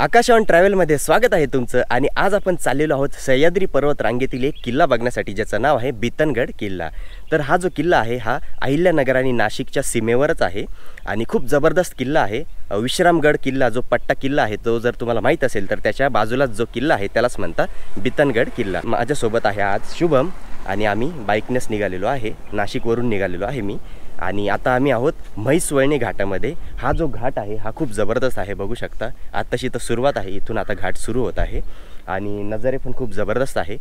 आकाश on ट्रॅव्हलमध्ये स्वागत आहे तुमचं। आणि आज आपण चाललेलो आहोत सह्याद्री पर्वत रांगेतील एक किल्ला बघण्यासाठी, ज्याचं नाव आहे बितनगड किल्ला। तर हा जो किल्ला आहे हा अहिल्यानगर आणि नाशिकच्या सीमेवरच आहे आणि खूप जबरदस्त किल्ला आहे। विश्रामगड किल्ला जो पट्टा किल्ला आहे तो जर तुम्हाला माहीत असेल तर त्याच्या बाजूलाच जो किल्ला आहे त्यालाच म्हणतात बितनगड किल्ला। माझ्यासोबत आहे आज शुभम आणि आम्ही बाईकनेच निघालेलो आहे, नाशिकवरून निघालेलो आहे मी। आणि आता आम्ही आहोत म्हैसवळणी घाटामध्ये। हा जो घाट आहे हा खूप जबरदस्त आहे, बघू शकता। आत्ताशी तर सुरुवात आहे, इथून आता घाट सुरू होत आहे आणि नजारे पण खूप जबरदस्त आहे।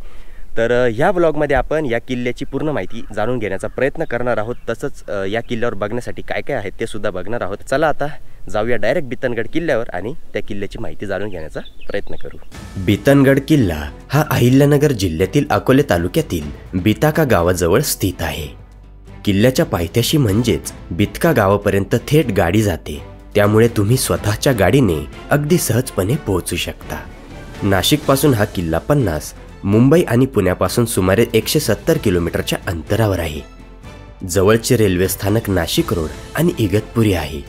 तर ह्या ब्लॉगमध्ये आपण या किल्ल्याची पूर्ण माहिती जाणून घेण्याचा प्रयत्न करणार आहोत, तसंच या किल्ल्यावर बघण्यासाठी काय काय आहे ते सुद्धा बघणार आहोत। चला आता जाऊया डायरेक्ट बितनगड किल्ल्यावर आणि त्या किल्ल्याची माहिती जाणून घेण्याचा प्रयत्न करू। बितनगड किल्ला हा अहिल्यानगर जिल्ह्यातील अकोले तालुक्यातील बिताका गावाजवळ स्थित आहे। किल्ल्याच्या पायथ्याशी म्हणजेच बितका गावापर्यंत थेट गाडी जाते, त्यामुळे तुम्ही स्वतःच्या गाडीने अगदी सहजपणे पोहोचू शकता। नाशिकपासून हा किल्ला 50, मुंबई आणि पुण्यापासून सुमारे 170 किलोमीटरच्या अंतरावर आहे। जवळचे रेल्वे स्थानक नाशिक रोड आणि इगतपुरी आहे।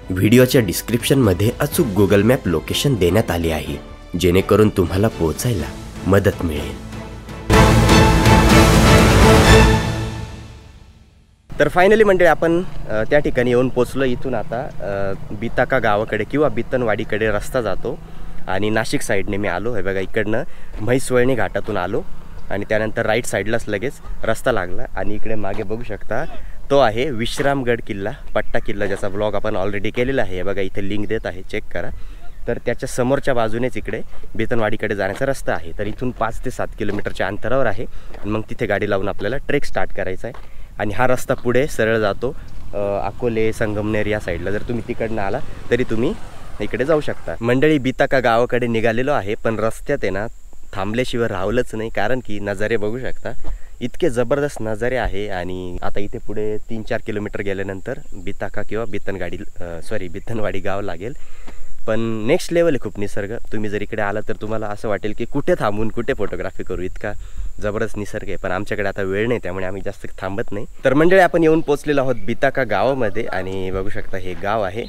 व्हिडिओच्या डिस्क्रिप्शनमध्ये अचूक गुगल मॅप लोकेशन देण्यात आले आहे, जेणेकरून तुम्हाला पोहोचायला मदत मिळेल। तर फायनली म्हणजे आपण त्या ठिकाणी येऊन पोचलो। इथून आता बिताका गावाकडे किंवा बितनवाडीकडे रस्ता जातो आणि नाशिक साईडने मी आलो आहे बघा। इकडनं म्हैसवळणी घाटातून आलो आणि त्यानंतर राईट साईडलाच लगेच रस्ता लागला आणि इकडे मागे बघू शकता तो आहे विश्रामगड किल्ला, पट्टा किल्ला, ज्याचा ब्लॉग आपण ऑलरेडी केलेला आहे। बघा इथे लिंक देत आहे, चेक करा। तर त्याच्या समोरच्या बाजूनेच इकडे बितनवाडीकडे जाण्याचा रस्ता आहे। तर इथून 5 ते 7 किलोमीटरच्या अंतरावर आहे आणि मग तिथे गाडी लावून आपल्याला ट्रेक स्टार्ट करायचा आहे। आणि हा रस्ता पुढे सरळ जातो अकोले संगमनेर या साईडला। जर तुम्ही तिकडनं आला तरी तुम्ही इकडे जाऊ शकता। मंडळी बिताका गावाकडे निघालेलो आहे, पण रस्त्यात आहे ना थांबल्याशिवाय राहलंच नाही, कारण की नजारे बघू शकता, इतके जबरदस्त नजारे आहे। आणि आता इथे पुढे 3-4 किलोमीटर गेल्यानंतर बिताका किंवा बितनवाडी गाव लागेल। पण नेक्स्ट लेवल आहे खूप निसर्ग। तुम्ही जर इकडे आला तर तुम्हाला असं वाटेल की कुठे थांबून कुठे फोटोग्राफी करू, इतका जबरदस्त निसर्ग आहे। पण आमच्याकडे आता वेळ नाही, त्यामुळे आम्ही जास्त थांबत नाही। तर मंडळी आपण येऊन पोचलेलो आहोत बिताका गावामध्ये आणि बघू शकता हे गाव आहे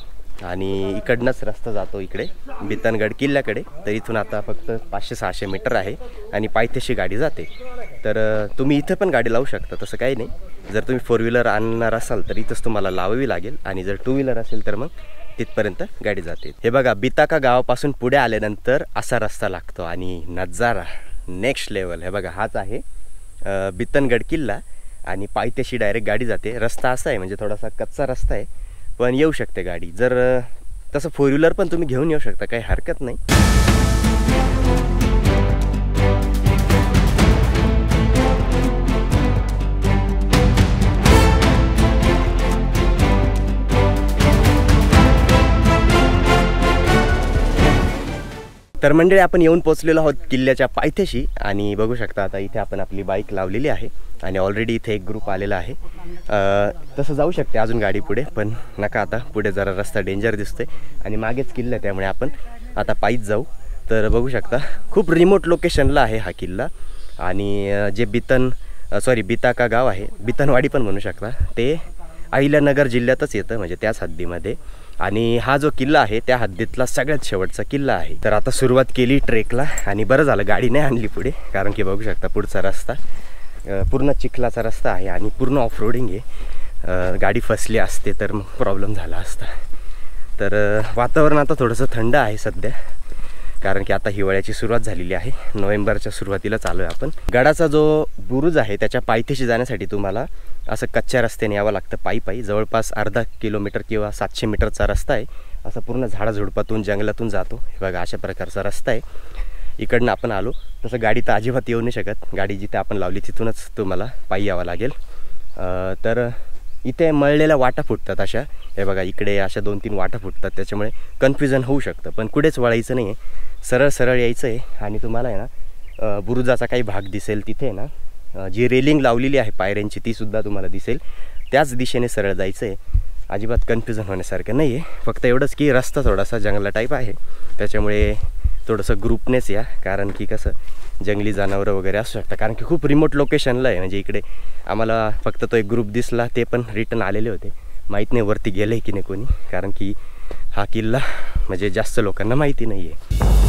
आणि इकडनंच रस्ता जातो इकडे बितनगड किल्ल्याकडे। तर इथून आता फक्त 500-600 मीटर आहे आणि पायथ्याशी गाडी जाते। तर तुम्ही इथं पण गाडी लावू शकता, तसं काही नाही। जर तुम्ही 4 व्हीलर आणणार असाल तर इथंच तुम्हाला लावावी लागेल आणि जर 2 व्हीलर असेल तर मग तिथपर्यंत गाडी जाते। हे बघा बिताका गावापासून पुढे आल्यानंतर असा रस्ता लागतो आणि नजारा नेक्स्ट लेवल। हे बघा हाच आहे बितनगड किल्ला आणि पायथ्याशी डायरेक्ट गाडी जाते। रस्ता असा आहे म्हणजे थोडासा कच्चा रस्ता आहे, पण येऊ शकते गाडी। जर तसं 4 व्हीलर पण तुम्ही घेऊन येऊ शकता, काही हरकत नाही। तर मंडळी आपण येऊन पोचलेलो आहोत किल्ल्याच्या पायथ्याशी आणि बघू शकता आता इथे आपण आपली बाईक लावलेली आहे आणि ऑलरेडी इथे एक ग्रुप आलेला आहे। तसं जाऊ शकते अजून गाडी पुढे, पण नका, आता पुढे जरा रस्ता डेंजर दिसतोय आणि मागेच किल्ला आहे, त्यामुळे आपण आता पायीच जाऊ। तर बघू शकता खूप रिमोट लोकेशनला आहे हा किल्ला आणि जे बिताका गाव आहे, बितनवाडी पण म्हणू शकता, ते अहिल्यानगर जिल्ह्यातच येतं, म्हणजे त्याच हद्दीमध्ये। आणि हा जो किल्ला आहे त्या हद्दीतला सगळ्यात शेवटचा किल्ला आहे। तर आता सुरुवात केली ट्रेकला आणि बरं झालं गाडी नाही आणली पुढे, कारण की बघू शकता पुढचा रस्ता पूर्ण चिखलाचा रस्ता आहे आणि पूर्ण ऑफ रोडिंग आहे। गाडी फसली असते तर मग प्रॉब्लेम झाला असता। तर वातावरण आता थोडंसं थंड आहे सध्या, कारण की आता हिवाळ्याची सुरुवात झालेली आहे। नोव्हेंबरच्या सुरुवातीला चालू आहे आपण। गडाचा जो बुरुज आहे त्याच्या पायथ्याशी जाण्यासाठी तुम्हाला असं कच्च्या रस्त्याने यावं लागतं, पायी जवळपास अर्धा किलोमीटर किंवा 700 मीटरचा रस्ता आहे। असं पूर्ण झाडाझुडपातून जंगलातून जातो। हे बघा अशा प्रकारचा रस्ता आहे। इकडनं आपण आलो तसं गाडी तर अजिबात येऊ नाही शकत, गाडी जिथे आपण लावली तिथूनच तुम्हाला पायी यावं लागेल। तर इथे मळलेल्या वाटा फुटतात अशा, हे बघा इकडे अशा 2-3 वाटा फुटतात, त्याच्यामुळे कन्फ्युजन होऊ शकतं। पण कुठेच वळायचं नाही आहे, सरळ यायचं आहे आणि तुम्हाला आहे ना बुरुजाचा काही भाग दिसेल, तिथे आहे ना जी रेलिंग लावलेली आहे पायऱ्यांची तीसुद्धा तुम्हाला दिसेल, त्याच दिशेने सरळ जायचं आहे। अजिबात कन्फ्युजन होण्यासारखं नाही आहे, फक्त एवढंच की रस्ता थोडासा जंगला टाईप आहे, त्याच्यामुळे थोडंसं ग्रुपनेच या, कारण की कसं जंगली जनावरं वगैरे असू शकतात, कारण की खूप रिमोट लोकेशनला आहे। म्हणजे इकडे आम्हाला फक्त तो एक ग्रुप दिसला, ते पण रिटर्न आलेले होते, माहीत नाही वरती गेले की नाही कोणी, कारण की हा किल्ला म्हणजे जास्त लोकांना माहिती नाही आहे।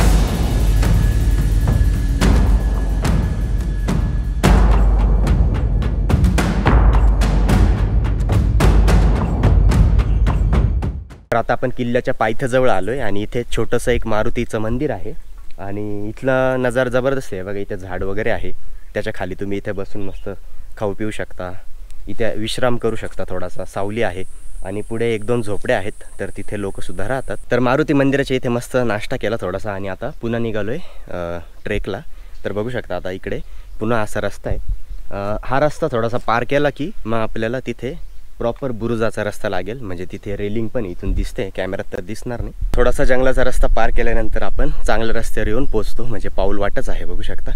आता आपण किल्ल्याच्या पायथ्याजवळ आलो आहे आणि इथे छोटंसं एक मारुतीचं मंदिर आहे आणि इथला नजारा जबरदस्त आहे बघा. इथे झाड वगैरे आहे, त्याच्या खाली तुम्ही इथे बसून मस्त खाऊ पिऊ शकता, इथे विश्राम करू शकता, थोडासा सावली आहे आणि पुढे 1-2 झोपड्या आहेत, तर तिथे लोकसुद्धा राहतात. तर मारुती मंदिराच्या इथे मस्त नाश्ता केला थोडासा आणि आता पुन्हा निघालो आहे ट्रेकला. तर बघू शकता आता इकडे पुन्हा असा रस्ता आहे. हा रस्ता थोडासा पार केला की मग आपल्याला तिथे प्रॉपर बुरुजाचा रस्ता लागेल, म्हणजे तिथे रेलिंग पण इथून दिसते, कॅमेऱ्यात तर दिसणार नाही. थोडासा जंगलाचा रस्ता पार केल्यानंतर आपण चांगल्या रस्त्यावर येऊन पोचतो, म्हणजे पाऊल वाटच आहे बघू शकता.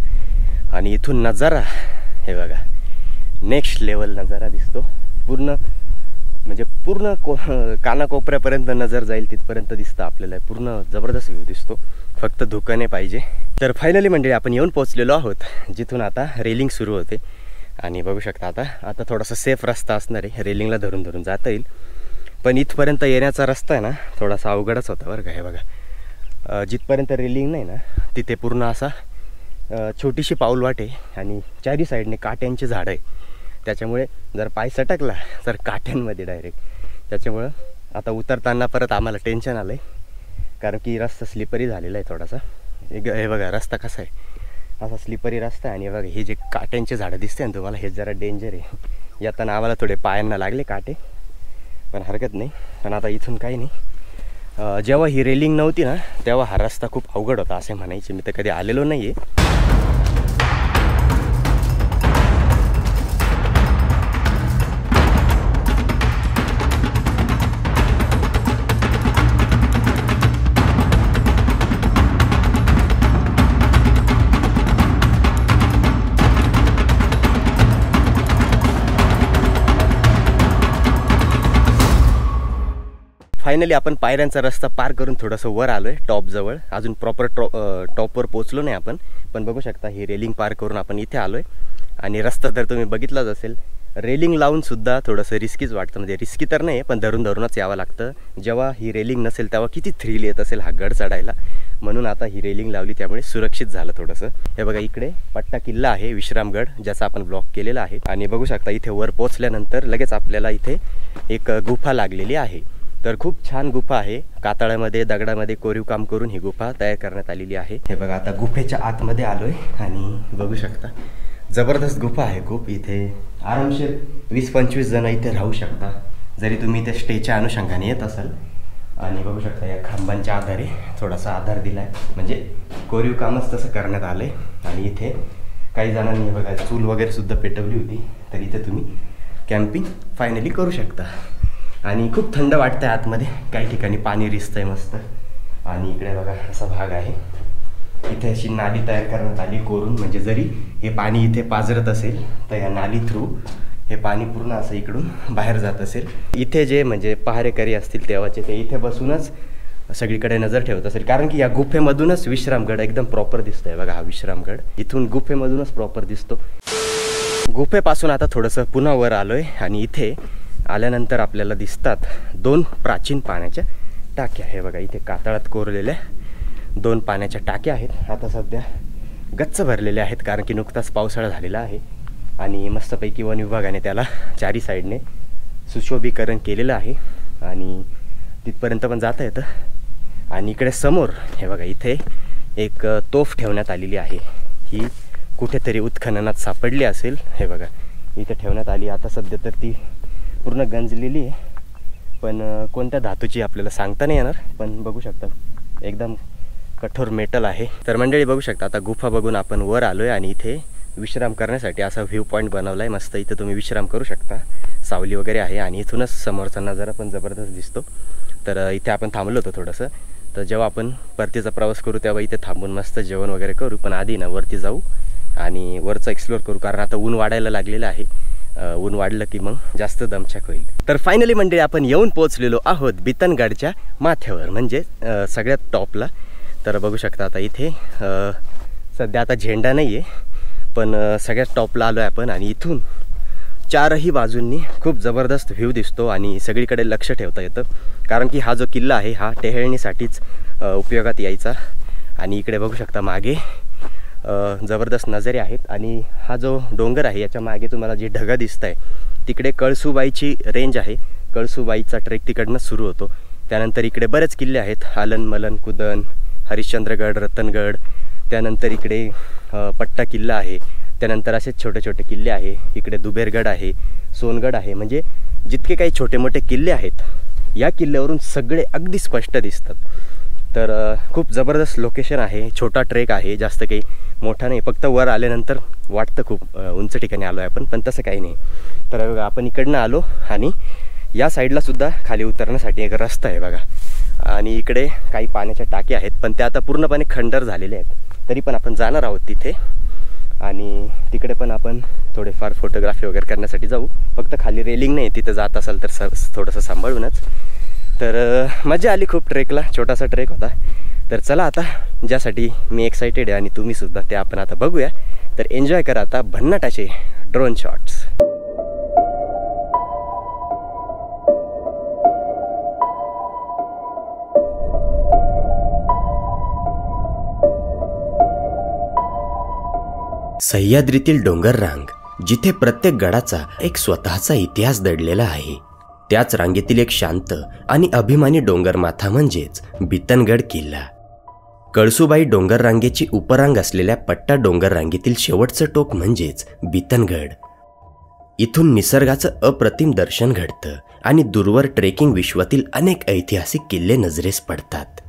आणि इथून नजारा हे बघा, नेक्स्ट लेवल नजारा दिसतो. पूर्ण कानाकोपऱ्यापर्यंत नजर जाईल तिथपर्यंत दिसतं आपल्याला, पूर्ण जबरदस्त व्ह्यू दिसतो, फक्त धुकं पाहिजे. तर फायनली मंडळी आपण येऊन पोहोचलेलो आहोत जिथून आता रेलिंग सुरू होते. आणि बघू शकता आता थोडासा सेफ रस्ता असणार आहे, रेलिंगला धरून जाता येईल. पण इथपर्यंत येण्याचा रस्ता आहे ना थोडासा अवघडच होता बरं का. हे बघा, जिथपर्यंत रेलिंग नाही ना तिथे पूर्ण असा छोटीशी पाऊल वाट आहे आणि चारी साईडने काट्यांची झाडं आहे, त्याच्यामुळे जर पाय सटकला तर काट्यांमध्ये डायरेक्ट. त्याच्यामुळं आता उतरताना परत आम्हाला टेन्शन आलं आहे, कारण की रस्ता स्लिपरी झालेला आहे थोडासा. हे बघा रस्ता कसा आहे, असा स्लिपरी रस्ता आहे. आणि बघा हे जे काट्यांचे झाडं दिसते ना तुम्हाला, हे जरा डेंजर आहे. येताना आम्हाला थोडे पायांना लागले काटे, पण हरकत नाही. पण आता इथून काही नाही. जेव्हा ही रेलिंग नव्हती ना तेव्हा हा रस्ता खूप अवघड होता असे म्हणायचे. मी तर कधी आलेलो नाही आहे. फायनली आपण पायऱ्यांचा रस्ता पार करून थोडंसं वर आलो आहे टॉपजवळ. अजून प्रॉपर टॉपवर पोचलो नाही आपण, पण बघू शकता ही रेलिंग पार करून आपण इथे आलो आहे. आणि रस्ता तर तुम्ही बघितलाच असेल, रेलिंग लावूनसुद्धा थोडंसं रिस्कीच वाटतं. म्हणजे रिस्की तर नाही पण धरूनच यावं लागतं. जेव्हा ही रेलिंग नसेल तेव्हा किती थ्रिल येत असेल हा गड चढायला, म्हणून आता ही रेलिंग लावली त्यामुळे सुरक्षित झालं थोडंसं. हे बघा इकडे पट्टा किल्ला आहे विश्रामगड, ज्याचा आपण ब्लॉक केलेला आहे. आणि बघू शकता इथे वर पोचल्यानंतर लगेच आपल्याला इथे एक गुफा लागलेली आहे. तर खूप छान गुफा आहे, कातळामध्ये दगडामध्ये कोरीव काम करून ही गुफा तयार करण्यात आलेली आहे. हे बघा आता गुफेच्या आतमध्ये आलोय आणि बघू शकता जबरदस्त गुफा आहे खूप. इथे आरामशीर 20-25 जण इथे राहू शकता, जरी तुम्ही इथे स्टेच्या अनुषंगाने येत असाल. आणि बघू शकता या खांबांच्या आधारे थोडासा आधार दिला आहे, म्हणजे कोरीव कामच तसं करण्यात आलं आहे. आणि इथे काही जणांनी बघा चूल वगैरे सुद्धा पेटवली होती, तर इथे तुम्ही कॅम्पिंग फायनली करू शकता. आणि खूप थंड वाटतं आहे आतमध्ये, काही ठिकाणी पाणी रिसतं आहे मस्त. आणि इकडे बघा असा भाग आहे, इथे अशी नाली तयार करण्यात आली कोरून, म्हणजे जरी हे पाणी इथे पाझरत असेल तर या नाली थ्रू हे पाणी पूर्ण असं इकडून बाहेर जात असेल. इथे जे म्हणजे पहारेकरी असतील तेव्हाचे ते इथे बसूनच सगळीकडे नजर ठेवत असेल, कारण की या गुफेमधूनच विश्रामगड एकदम प्रॉपर दिसतोय. बघा हा विश्रामगड इथून गुफेमधूनच प्रॉपर दिसतो. गुफेपासून आता थोडंसं पुन्हा वर आलोय आणि इथे आल्यानंतर आपल्याला दिसतात 2 प्राचीन पाण्याच्या टाक्या. हे बघा इथे कातळात कोरलेल्या 2 पाण्याच्या टाक्या आहेत. आता सध्या गच्च भरलेल्या आहेत, कारण की नुकताच पावसाळा झालेला आहे. आणि मस्तपैकी वन विभागाने त्याला चारी साईडने सुशोभीकरण केलेलं आहे आणि तिथपर्यंत पण जाता येतं. आणि इकडे समोर हे बघा इथे एक तोफ ठेवण्यात आलेली आहे. ही कुठेतरी उत्खननात सापडली असेल. हे बघा इथे ठेवण्यात आली. आता सध्या तर ती पूर्ण गंजलेली आहे, पण कोणत्या धातूची आपल्याला सांगता नाही येणार. पण बघू शकता एकदम कठोर मेटल आहे. तर मंडळी बघू शकता आता गुफा बघून आपण वर आलो आहे आणि इथे विश्राम करण्यासाठी असा व्ह्यू पॉईंट बनवला आहे मस्त. इथे तुम्ही विश्राम करू शकता, सावली वगैरे आहे आणि इथूनच समोरचा नजारा पण जबरदस्त दिसतो. तर इथे आपण थांबलो होतो थोडंसं. तर जेव्हा आपण परतीचा प्रवास करू तेव्हा इथे थांबून मस्त जेवण वगैरे करू, पण आधी ना वरती जाऊ आणि वरचं एक्सप्लोर करू, कारण आता ऊन वाढायला लागलेलं आहे. ऊन वाढलं की मग जास्त दमछाक होईल. तर फायनली मंडळी आपण येऊन पोहोचलेलो आहोत बितनगडच्या माथ्यावर, म्हणजे सगळ्यात टॉपला. तर बघू शकता आता इथे सध्या आता झेंडा नाही आहे, पण सगळ्यात टॉपला आलो आहे आपण. आणि इथून चारही बाजूंनी खूप जबरदस्त व्ह्यू दिसतो आणि सगळीकडे लक्ष ठेवता येतं, कारण की हा जो किल्ला आहे हा टेहळणीसाठीच उपयोगात यायचा. आणि इकडे बघू शकता मागे जबरदस्त नजरे आहेत. आणि हा जो डोंगर आहे याच्या मागे तुम्हाला जी ढगं दिसत आहे तिकडे कळसूबाईची रेंज आहे. कळसूबाईचा ट्रेक तिकडनं सुरू होतो. त्यानंतर इकडे बरेच किल्ले आहेत, आलन मलन कुदन, हरिश्चंद्रगड, रतनगड, त्यानंतर इकडे पट्टा किल्ला आहे, त्यानंतर असेच छोटे छोटे किल्ले आहे, इकडे दुबेरगड आहे, सोनगड आहे. म्हणजे जितके काही छोटे मोठे किल्ले आहेत या किल्ल्यावरून सगळे अगदी स्पष्ट दिसतात. तर खूप जबरदस्त लोकेशन आहे, छोटा ट्रेक आहे, जास्त काही मोठा नाही, फक्त वर आल्यानंतर वाटतं खूप उंच ठिकाणी आलो आहे आपण, पण तसं काही नाही. तर बघा आपण इकडनं आलो आणि या साईडला सुद्धा खाली उतरण्यासाठी एक रस्ता आहे बघा, आणि इकडे काही पाण्याच्या टाक्या आहेत, पण त्या आता पूर्णपणे खंडर झालेले आहेत. तरी पण आपण जाणार आहोत तिथे, आणि तिकडे पण आपण थोडेफार फोटोग्राफी वगैरे करण्यासाठी जाऊ. फक्त खाली रेलिंग नाही, तिथं जात असाल तर थोडंसं सांभाळूनच. तर मजा आली खूप ट्रेकला, छोटासा ट्रेक होता. तर चला आता ज्यासाठी मी एक्सायटेड आहे आणि तुम्हीसुद्धा, ते आपण आता बघूया. तर एन्जॉय करा आता भन्नाटाचे ड्रोन शॉट्स. सह्याद्रीतील डोंगर रांग, जिथे प्रत्येक गडाचा एक स्वतःचा इतिहास दडलेला आहे, त्याच रांगेतील एक शांत आणि अभिमानी डोंगरमाथा म्हणजेच बितनगड किल्ला. कळसुबाई डोंगर रांगेची उपरांग असलेल्या पट्टा डोंगर रांगेतील शेवटचं टोक म्हणजेच बितनगड. इथून निसर्गाचं अप्रतिम दर्शन घडतं आणि दूरवर ट्रेकिंग विश्वातील अनेक ऐतिहासिक किल्ले नजरेस पडतात.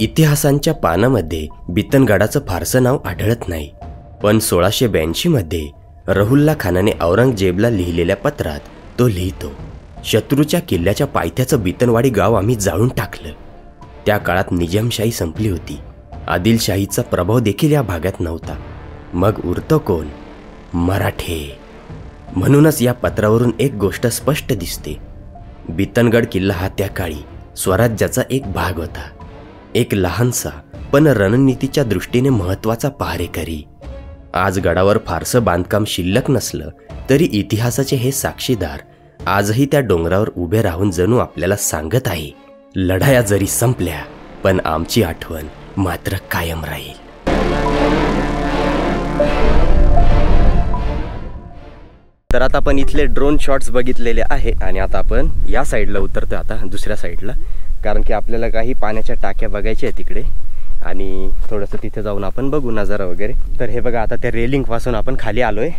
इतिहासांच्या पानामध्ये बितनगडाचं फारसं नाव आढळत नाही, पण 1682 मध्ये रहुल्ला खानाने औरंगजेबला लिहिलेल्या पत्रात तो लिहितो, शत्रूच्या किल्ल्याच्या पायथ्याचं बितनवाडी गाव आम्ही जाळून टाकलं. त्या काळात निजामशाही संपली होती, आदिलशाहीचा प्रभाव देखील या भागात नव्हता. मग उरतो कोण? मराठे. म्हणूनच या पत्रावरून एक गोष्ट स्पष्ट दिसते, बितनगड किल्ला हा त्या काळी स्वराज्याचा एक भाग होता, एक लहानसा पण रणनीतीच्या दृष्टीने महत्त्वाचा पहारेकरी. आज गडावर फारसं बांधकाम शिल्लक नसलं तरी इतिहासाचे हे साक्षीदार आजही त्या डोंगरावर उभे राहून जणू आपल्याला सांगत आहे, लढाया जरी संपल्या पण आमची आठवण मात्र कायम राहील. तर आता आपण इथले ड्रोन शॉट्स बघितलेले आहे आणि आता आपण या साईडला उतरतो, आता दुसऱ्या साईडला, कारण की आपल्याला काही पाण्याच्या टाक्या बघायच्या आहेत तिकडे आणि थोडंसं तिथे जाऊन आपण बघू नजारा वगैरे. तर हे बघा आता त्या रेलिंगपासून आपण खाली आलो आहे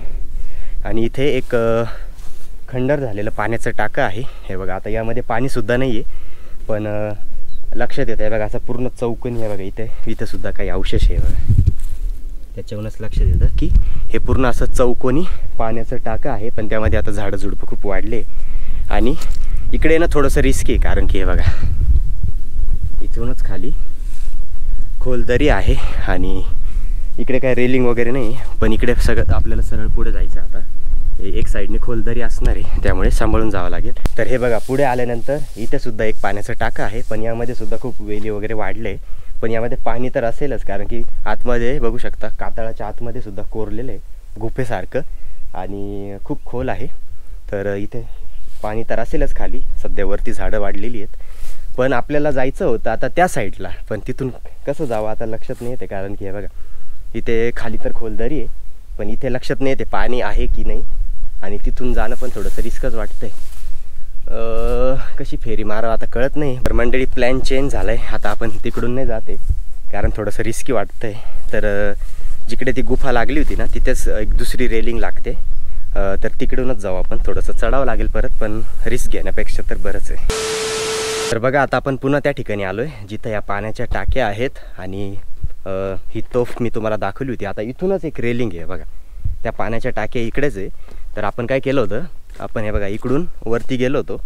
आणि इथे एक खंडर झालेलं पाण्याचं टाकं आहे. हे बघा आता यामध्ये पाणीसुद्धा नाही आहे, पण लक्षात येतं आहे बघा असं पूर्ण चौकोनी आहे बघा, इथं सुद्धा काही अवशेष आहे बघा, त्याच्यावरूनच लक्षात येतं की हे पूर्ण असं चौकोनी पाण्याचं टाकं आहे. पण त्यामध्ये आता झाडं झुडपं खूप वाढले आणि इकडे ना थोडंसं रिस्की आहे, कारण की हे बघा इथूनच खाली खोल दरी आहे आणि इकडे काय रेलिंग वगैरे नाही, पण इकडे सगळं आपल्याला सरळ पुढे जायचं. आता एक साईडने खोल दरी असणार आहे, त्यामुळे सांभाळून जावं लागेल. तर हे बघा पुढे आल्यानंतर इथे सुद्धा एक पाण्याचं टाकं आहे, पण यामध्ये सुद्धा खूप वेली वगैरे वाढले, पण यामध्ये पाणी तर असेलच, कारण की आतमध्ये बघू शकता कातळाच्या आतमध्ये सुद्धा कोरलेलं आहे गुफेसारखं आणि खूप खोल आहे. तर इथे पाणी तर असेलच खाली, सध्या वरती झाडं वाढलेली आहेत. पण आपल्याला जायचं होतं आता त्या साईडला, पण तिथून कसं जावं आता लक्षात नाही येते, कारण की हे बघा इथे खाली तर खोलदरी आहे, पण इथे लक्षात नाही येते पाणी आहे की नाही, आणि तिथून जाणं पण थोडंसं रिस्कच वाटतंय. कशी फेरी मारावं आता कळत नाही. तर मंडळी प्लॅन चेंज झाला आहे, आता आपण तिकडून नाही जाते कारण थोडंसं रिस्की वाटतंय. तर जिकडे ती गुफा लागली होती ना तिथेच एक दुसरी रेलिंग लागते, तर तिकडूनच जाऊ आपण. थोडंसं चढावं लागेल परत, पण रिस्क घेण्यापेक्षा तर बरंच आहे. तर बघा आता आपण पुन्हा त्या ठिकाणी आलो आहे जिथं या पाण्याच्या टाक्या आहेत आणि ही तोफ मी तुम्हाला दाखवली होती. आता इथूनच एक रेलिंग आहे बघा, त्या पाण्याच्या टाक्या इकडेच आहे. तर आपण काय केलं होतं, आपण हे बघा इकडून वरती गेलो होतो,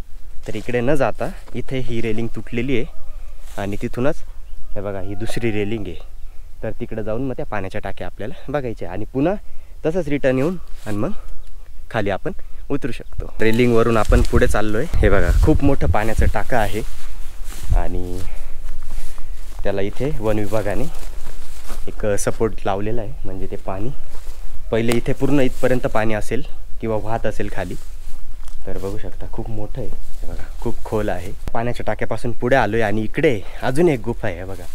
तर इकडे न जाता इथे ही रेलिंग तुटलेली आहे आणि तिथूनच हे बघा ही दुसरी रेलिंग आहे. तर तिकडे जाऊन मग त्या पाण्याच्या टाक्या आपल्याला बघायच्या आणि पुन्हा तसंच रिटर्न येऊन आणि मग खाली आपण उतरू शकतो. रेलिंगवरून आपण पुढे चाललो आहे. हे बघा खूप मोठं पाण्याचं टाकं आहे आणि त्याला इथे वन विभागाने एक सपोर्ट लावलेला आहे, म्हणजे ते पाणी पहिले इथे पूर्ण इथपर्यंत पाणी असेल किंवा वाहत असेल खाली. तर बघू शकता खूप मोठं आहे, हे बघा खूप खोल आहे. पाण्याच्या टाक्यापासून पुढे आलो आहे आणि इकडे अजून एक गुफा आहे बघा,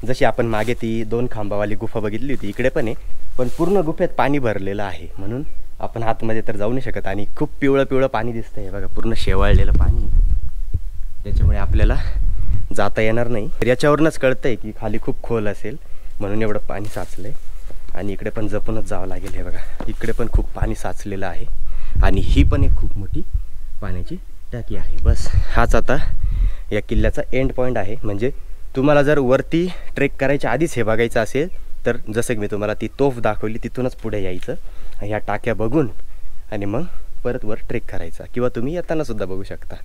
जशी आपण मागे ती 2 खांबावाली गुफा बघितली होती, इकडे पण आहे, पण पूर्ण गुफेत पाणी भरलेलं आहे, म्हणून आपण आतमध्ये तर जाऊ नाही शकत आणि खूप पिवळं पाणी दिसतंय हे बघा, पूर्ण शेवाळलेलं पाणी, त्याच्यामुळे आपल्याला जाता येणार नाही. तर याच्यावरूनच कळतंय की खाली खूप खोल असेल, म्हणून एवढं पाणी साचलंय. आणि इकडे पण जपूनच जावं लागेल. हे बघा, इकडे पण खूप पाणी साचलेलं आहे आणि ही पण एक खूप मोठी पाण्याची टाकी आहे. बस हाच आता या किल्ल्याचा एंड पॉईंट आहे. म्हणजे तुम्हाला जर वरती ट्रेक करायच्या आधीच हे बघायचं असेल तर जसं की मी तुम्हाला ती तोफ दाखवली तिथूनच पुढे यायचं, ह्या टाक्या बघून आणि मग परत वर ट्रेक करायचा, किंवा तुम्ही येताना सुद्धा बघू शकता.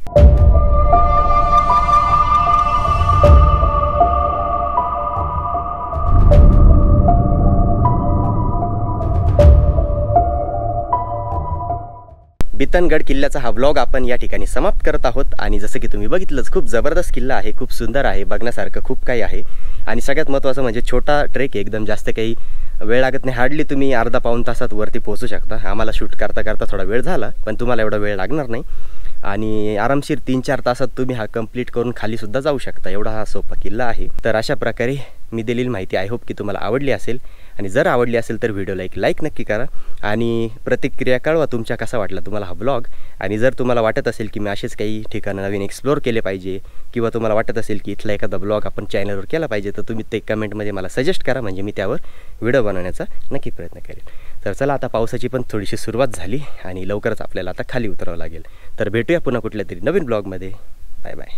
बितनगड किल्ल्याचा हा व्लॉग आपण या ठिकाणी समाप्त करत आहोत. आणि जसं की तुम्ही बघितलंच, खूप जबरदस्त किल्ला आहे, खूप सुंदर आहे, बघण्यासारखं खूप काही आहे. आणि सगळ्यात महत्त्वाचं म्हणजे छोटा ट्रेक, एकदम जास्त काही वेळ लागत नाही. हार्डली तुम्ही अर्धा पाऊण तासात वरती पोहोचू शकता. आम्हाला शूट करता करता थोडा वेळ झाला, पण तुम्हाला एवढा वेळ लागणार नाही. आणि आरामशीर 3-4 तासात तुम्ही हा कंप्लीट करून खालीसुद्धा जाऊ शकता, एवढा हा सोपा किल्ला आहे. तर अशा प्रकारे मी दिलेली माहिती आय होप की तुम्हाला आवडली असेल. आणि जर आवडली असेल तर व्हिडिओला एक लाईक नक्की करा आणि प्रतिक्रिया कळवा तुमच्या कसा वाटला तुम्हाला हा ब्लॉग. आणि जर तुम्हाला वाटत असेल की मी असेच काही ठिकाणं नवीन एक्सप्लोअर केले पाहिजे, किंवा तुम्हाला वाटत असेल की इथला एखादा ब्लॉग आपण चॅनलवर केला पाहिजे, तर तुम्ही ते कमेंटमध्ये मला सजेस्ट करा, म्हणजे मी त्यावर व्हिडिओ बनवण्याचा नक्की प्रयत्न करेन. तर चला, आता पावसाची पण थोडीशी सुरुवात झाली आणि लवकरच आपल्याला आता खाली उतरावं लागेल. तर भेटूया पुन्हा कुठल्या तरी नवीन ब्लॉगमध्ये. Bye bye.